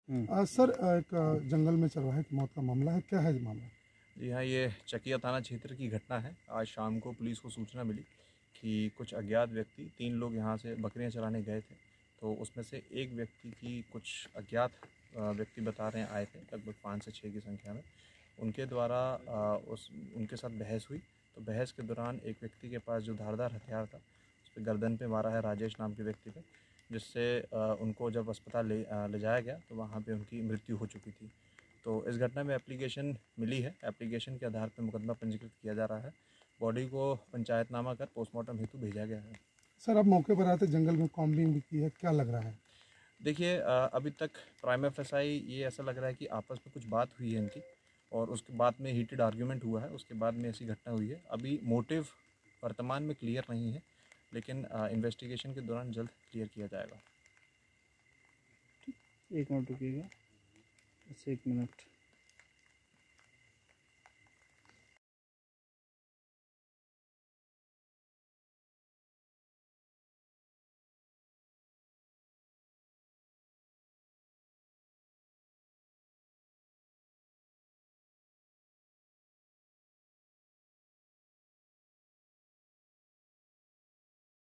Sir, एक जंगल में चरवाहे की मौत का मामला है, क्या है ये मामला? जी हाँ, ये चकिया थाना क्षेत्र की घटना है। आज शाम को पुलिस को सूचना मिली कि कुछ अज्ञात व्यक्ति 3 लोग यहाँ से बकरियाँ चराने गए थे। तो उसमें से एक व्यक्ति की कुछ अज्ञात व्यक्ति बता रहे हैं आए थे, लगभग 5 से 6 की संख्या में। उनके द्वारा उनके साथ बहस हुई। तो बहस के दौरान एक व्यक्ति के पास जो धारदार हथियार था, उस पर गर्दन पे मारा है, राजेश नाम के व्यक्ति पे, जिससे उनको जब अस्पताल ले जाया गया तो वहाँ पे उनकी मृत्यु हो चुकी थी। तो इस घटना में एप्लीकेशन मिली है। एप्लीकेशन के आधार पर मुकदमा पंजीकृत किया जा रहा है। बॉडी को पंचायतनामा कर पोस्टमार्टम हेतु भेजा गया है। सर, आप मौके पर आए थे, जंगल में कॉम्बिंग भी की है, क्या लग रहा है? देखिए, अभी तक प्राइमा फेसाई ये ऐसा लग रहा है कि आपस में कुछ बात हुई है इनकी, और उसके बाद में हीटेड आर्ग्यूमेंट हुआ है, उसके बाद में ऐसी घटना हुई है। अभी मोटिव वर्तमान में क्लियर नहीं है, लेकिन इन्वेस्टिगेशन के दौरान जल्द क्लियर किया जाएगा। 1 मिनट रुकिएगा, बस 1 मिनट।